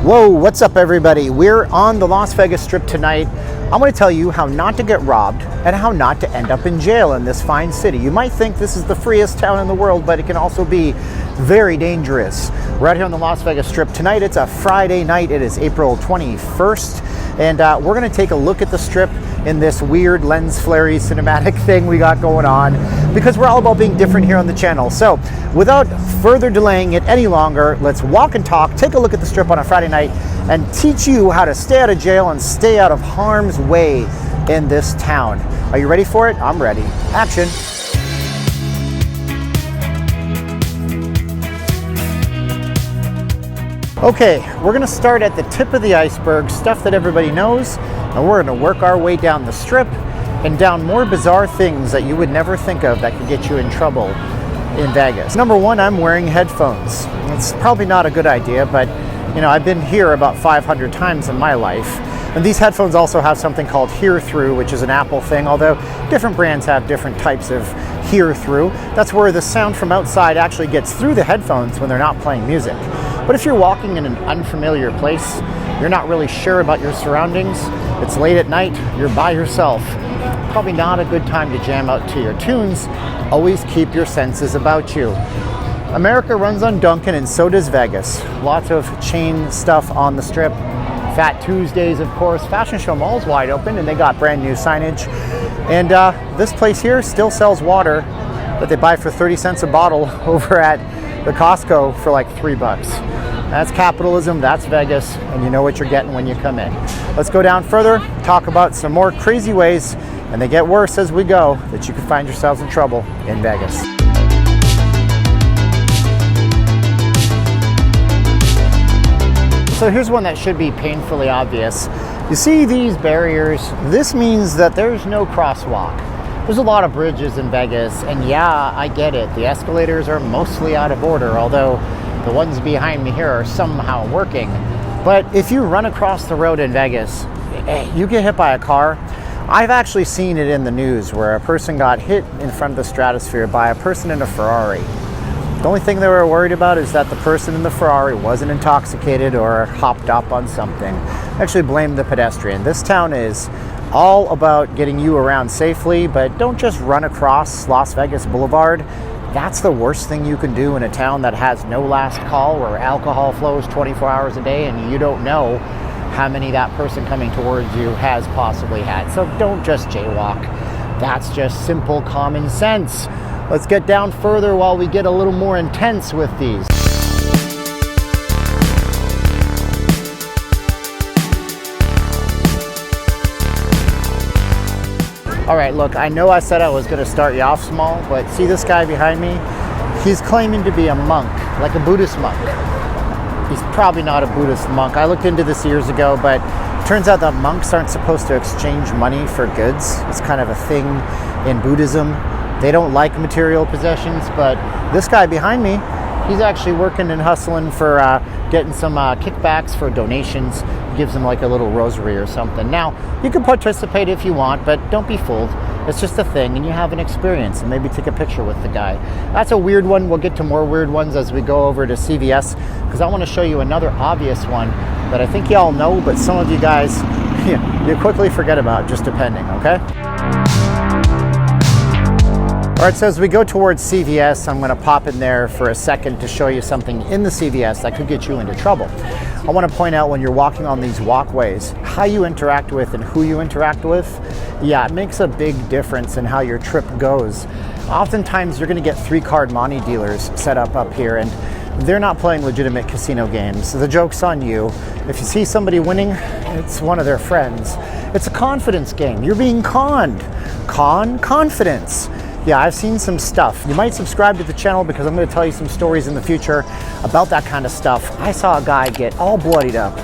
Whoa, what's up everybody? We're on the Las Vegas Strip tonight. I'm going to tell you how not to get robbed and how not to end up in jail in this fine city. You might think this is the freest town in the world, but it can also be very dangerous. We're out here on the Las Vegas Strip tonight. It's a Friday night. It is April 21st. And we're going to take a look at the Strip in this weird lens flary cinematic thing we got going on, because we're all about being different here on the channel. So without further delaying it any longer, let's walk and talk, take a look at the Strip on a Friday night, and teach you how to stay out of jail and stay out of harm's way in this town. Are you ready for it? I'm ready. Action. Okay, we're gonna start at the tip of the iceberg, stuff that everybody knows, and we're gonna work our way down the Strip and down more bizarre things that you would never think of that could get you in trouble in Vegas. Number one, I'm wearing headphones. It's probably not a good idea, but you know, I've been here about 500 times in my life. And these headphones also have something called hear through, which is an Apple thing, although different brands have different types of hear through. That's where the sound from outside actually gets through the headphones when they're not playing music. But if you're walking in an unfamiliar place, you're not really sure about your surroundings, it's late at night, you're by yourself, probably not a good time to jam out to your tunes. Always keep your senses about you. America runs on Dunkin', and so does Vegas. Lots of chain stuff on the Strip. Fat Tuesdays, of course. Fashion Show Mall's wide open, and they got brand new signage. And this place here still sells water that they buy for 30 cents a bottle over at the Costco for like $3. That's capitalism, that's Vegas, and you know what you're getting when you come in. Let's go down further, talk about some more crazy ways, and they get worse as we go, that you can find yourselves in trouble in Vegas. So here's one that should be painfully obvious. You see these barriers? This means that there's no crosswalk. There's a lot of bridges in Vegas, and yeah, I get it. The escalators are mostly out of order, although the ones behind me here are somehow working. But if you run across the road in Vegas, you get hit by a car. I've actually seen it in the news where a person got hit in front of the stratosphere by a person in a Ferrari. The only thing they were worried about is that the person in the Ferrari wasn't intoxicated or hopped up on something. Actually blamed the pedestrian. This town is all about getting you around safely, but don't just run across Las Vegas Boulevard. That's the worst thing you can do in a town that has no last call, where alcohol flows 24 hours a day and you don't know how many that person coming towards you has possibly had. So don't just jaywalk. That's just simple common sense. Let's get down further while we get a little more intense with these. All right, look, I know I said I was gonna start you off small, but see this guy behind me? He's claiming to be a monk, like a Buddhist monk. He's probably not a Buddhist monk. I looked into this years ago, but it turns out that monks aren't supposed to exchange money for goods. It's kind of a thing in Buddhism. They don't like material possessions, but this guy behind me, he's actually working and hustling for getting some kickbacks for donations. Gives them like a little rosary or something. Now, you can participate if you want, but don't be fooled. It's just a thing, and you have an experience, and maybe take a picture with the guy. That's a weird one. We'll get to more weird ones as we go over to CVS, because I want to show you another obvious one that I think y'all know, but some of you guys, you quickly forget about, just depending, okay? All right, so as we go towards CVS, I'm gonna pop in there for a second to show you something in the CVS that could get you into trouble. I wanna point out, when you're walking on these walkways, how you interact with and who you interact with, yeah, it makes a big difference in how your trip goes. Oftentimes, you're gonna get 3-card money dealers set up here, and they're not playing legitimate casino games. So the joke's on you. If you see somebody winning, it's one of their friends. It's a confidence game. You're being conned. Confidence. Yeah, I've seen some stuff. You might subscribe to the channel, because I'm going to tell you some stories in the future about that kind of stuff. I saw a guy get all bloodied up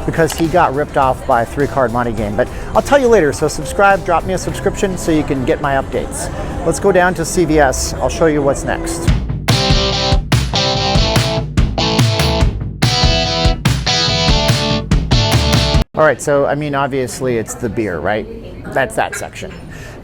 because he got ripped off by a 3-card money game. But I'll tell you later, so subscribe, drop me a subscription so you can get my updates. Let's go down to CVS. I'll show you what's next. All right, so I mean, obviously it's the beer, right? That's that section.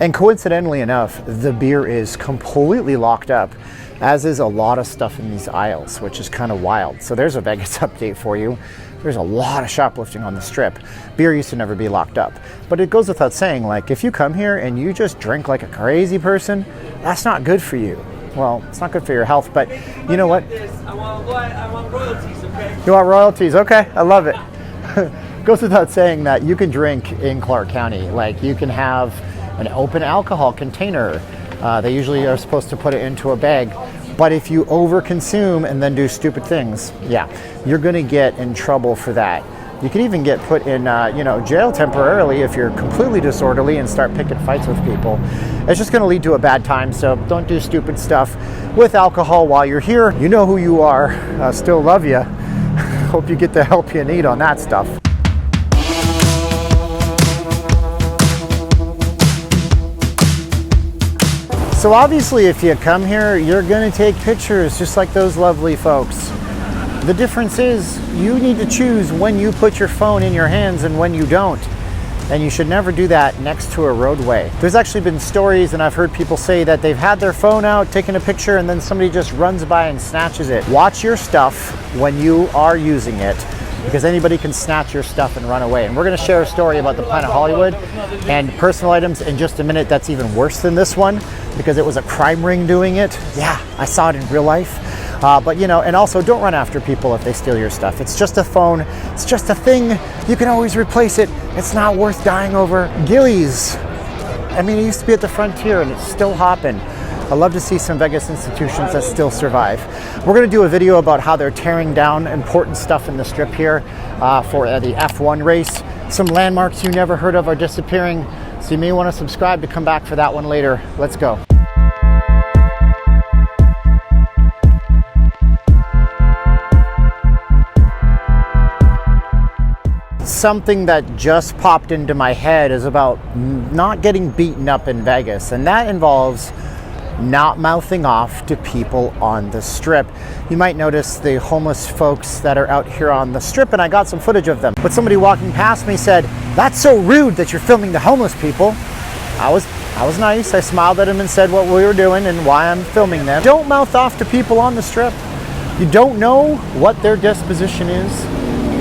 And coincidentally enough, the beer is completely locked up. as is a lot of stuff in these aisles, which is kind of wild. So there's a Vegas update for you. There's a lot of shoplifting on the Strip. Beer used to never be locked up. But it goes without saying, like, if you come here and you just drink like a crazy person, that's not good for you. Well, it's not good for your health, but you know what? I want royalties, okay? You want royalties? Okay, I love it. Goes without saying that you can drink in Clark County. Like, you can have an open alcohol container. They usually are supposed to put it into a bag. But if you overconsume and then do stupid things, yeah, you're going to get in trouble for that. You can even get put in, jail temporarily if you're completely disorderly and start picking fights with people. It's just going to lead to a bad time, so don't do stupid stuff with alcohol while you're here. You know who you are. Still love you. Hope you get the help you need on that stuff. So obviously, if you come here, you're going to take pictures just like those lovely folks. The difference is you need to choose when you put your phone in your hands and when you don't. And you should never do that next to a roadway. There's actually been stories, and I've heard people say that they've had their phone out, taking a picture, and then somebody just runs by and snatches it. Watch your stuff when you are using it, because anybody can snatch your stuff and run away. And we're going to share a story about the Planet Hollywood and personal items in just a minute. That's even worse than this one, because it was a crime ring doing it. Yeah, I saw it in real life. But and also don't run after people if they steal your stuff. It's just a phone. It's just a thing. You can always replace it. It's not worth dying over. Gillies. I mean, it used to be at the Frontier and it's still hopping. I love to see some Vegas institutions that still survive. We're going to do a video about how they're tearing down important stuff in the Strip here for the F1 race. Some landmarks you never heard of are disappearing, so you may want to subscribe to come back for that one later. Let's go. Something that just popped into my head is about not getting beaten up in Vegas, and that involves not mouthing off to people on the Strip. You might notice the homeless folks that are out here on the Strip, and I got some footage of them. But somebody walking past me said, "That's so rude that you're filming the homeless people." I was nice. I smiled at him and said what we were doing and why I'm filming them. Don't mouth off to people on the Strip. You don't know what their disposition is.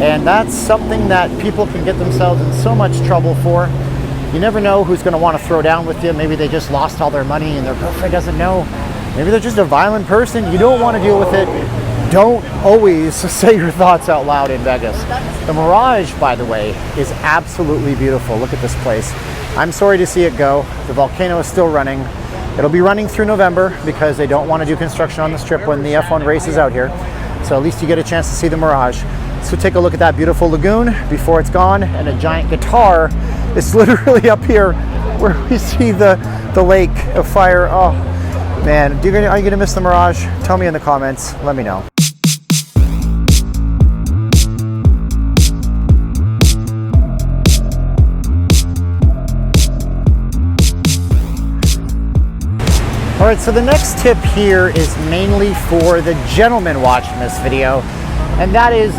And that's something that people can get themselves in so much trouble for. You never know who's going to want to throw down with you. Maybe they just lost all their money and their girlfriend doesn't know. Maybe they're just a violent person. You don't want to deal with it. Don't always say your thoughts out loud in Vegas. The Mirage, by the way, is absolutely beautiful. Look at this place. I'm sorry to see it go. The volcano is still running. It'll be running through November because they don't want to do construction on the Strip when the F1 race is out here. So at least you get a chance to see the Mirage. So take a look at that beautiful lagoon before it's gone, and a giant guitar is literally up here where we see the lake of fire. Oh man, are you gonna miss the Mirage? Tell me in the comments, let me know. All right, so the next tip here is mainly for the gentlemen watching this video. And that is,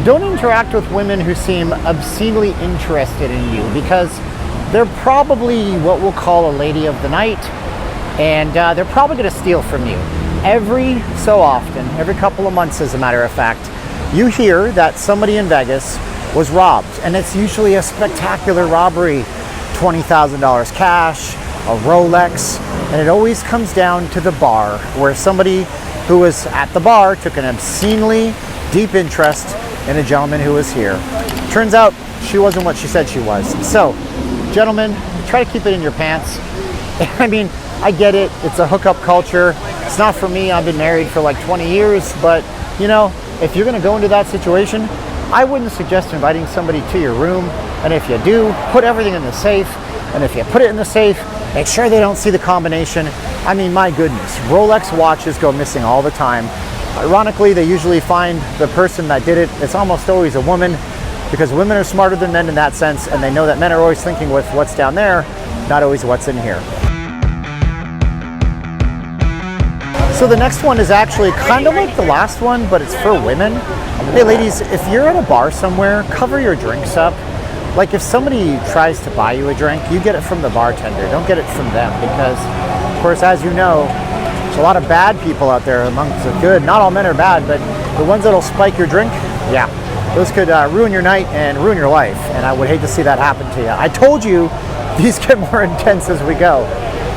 don't interact with women who seem obscenely interested in you, because they're probably what we'll call a lady of the night, and they're probably going to steal from you. Every so often, every couple of months as a matter of fact, you hear that somebody in Vegas was robbed, and it's usually a spectacular robbery. $20,000 cash, a Rolex, and it always comes down to the bar, where somebody who was at the bar took an obscenely deep interest in a gentleman who was here. Turns out she wasn't what she said she was. So, gentlemen, try to keep it in your pants. I mean, I get it. It's a hookup culture. It's not for me. I've been married for like 20 years, but if you're gonna go into that situation, I wouldn't suggest inviting somebody to your room. And if you do, put everything in the safe. And if you put it in the safe, make sure they don't see the combination. I mean, my goodness, Rolex watches go missing all the time. Ironically, they usually find the person that did it. It's almost always a woman, because women are smarter than men in that sense, and they know that men are always thinking with what's down there, not always what's in here. So the next one is actually kind of like the last one, but it's for women. Hey ladies, if you're at a bar somewhere, cover your drinks up. Like if somebody tries to buy you a drink, you get it from the bartender. Don't get it from them, because, of course, as you know, a lot of bad people out there amongst the good. Not all men are bad, but the ones that'll spike your drink, yeah, those could ruin your night and ruin your life. And I would hate to see that happen to you. I told you these get more intense as we go.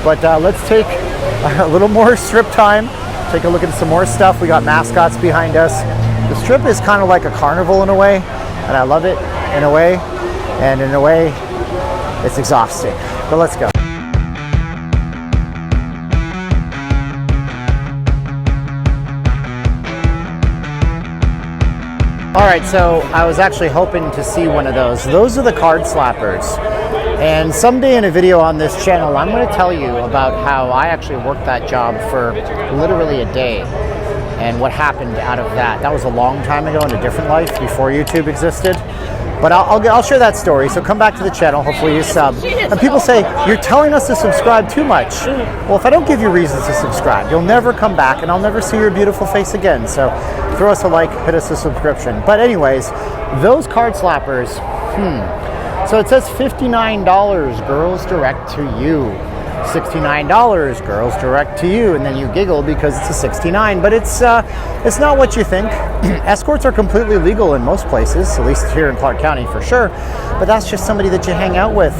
But let's take a little more strip time. Take a look at some more stuff. We got mascots behind us. The strip is kind of like a carnival in a way, and I love it in a way, and in a way, it's exhausting. But let's go. All right, so I was actually hoping to see one of those. Those are the card slappers. And someday in a video on this channel, I'm going to tell you about how I actually worked that job for literally a day and what happened out of that. That was a long time ago in a different life before YouTube existed. But I'll share that story, so come back to the channel, hopefully you sub. And people say, you're telling us to subscribe too much. Well, if I don't give you reasons to subscribe, you'll never come back and I'll never see your beautiful face again. So throw us a like, hit us a subscription. But anyways, those card slappers, so it says $59, girls direct to you. $69, girls direct to you, and then you giggle because it's a 69, but it's not what you think. Escorts are completely legal in most places, at least here in Clark County for sure, but that's just somebody that you hang out with.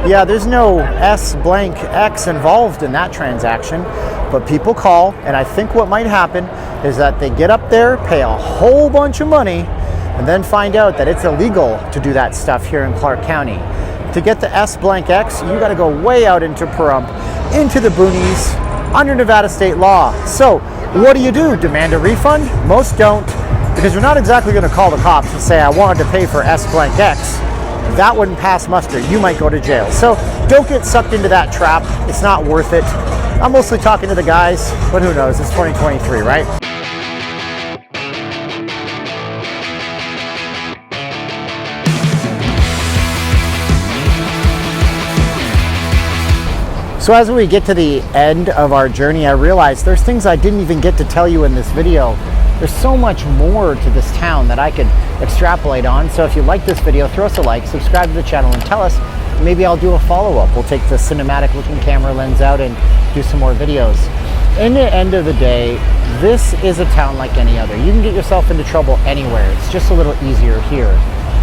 Yeah, there's no S*X involved in that transaction, but people call, and I think what might happen is that they get up there, pay a whole bunch of money, and then find out that it's illegal to do that stuff here in Clark County. To get the S*X, you got to go way out into Pahrump, into the boonies, under Nevada state law. So what do? Demand a refund? Most don't, because you're not exactly going to call the cops and say, I wanted to pay for S*X. That wouldn't pass muster. You might go to jail. So don't get sucked into that trap. It's not worth it. I'm mostly talking to the guys, but who knows? It's 2023, right? So as we get to the end of our journey, I realized there's things I didn't even get to tell you in this video. There's so much more to this town that I could extrapolate on. So if you like this video, throw us a like, subscribe to the channel, and tell us. Maybe I'll do a follow-up. We'll take the cinematic looking camera lens out and do some more videos. In the end of the day, this is a town like any other. You can get yourself into trouble anywhere. It's just a little easier here.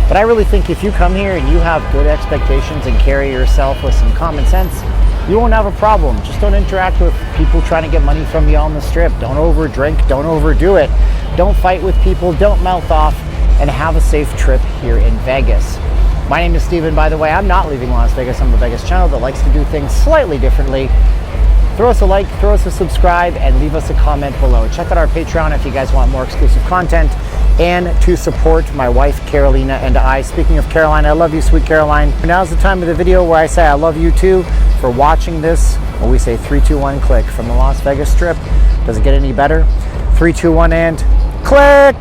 But I really think if you come here and you have good expectations and carry yourself with some common sense, you won't have a problem. Just don't interact with people trying to get money from you on the strip. Don't overdrink, don't overdo it. Don't fight with people, don't mouth off, and have a safe trip here in Vegas. My name is Steven, by the way. I'm not leaving Las Vegas. I'm a Vegas channel that likes to do things slightly differently. Throw us a like, throw us a subscribe, and leave us a comment below. Check out our Patreon if you guys want more exclusive content, and to support my wife, Carolina, and I. Speaking of Caroline, I love you, sweet Caroline. Now's the time of the video where I say I love you too for watching this. When we say 3, 2, 1, click from the Las Vegas Strip. Does it get any better? 3, 2, 1, and click!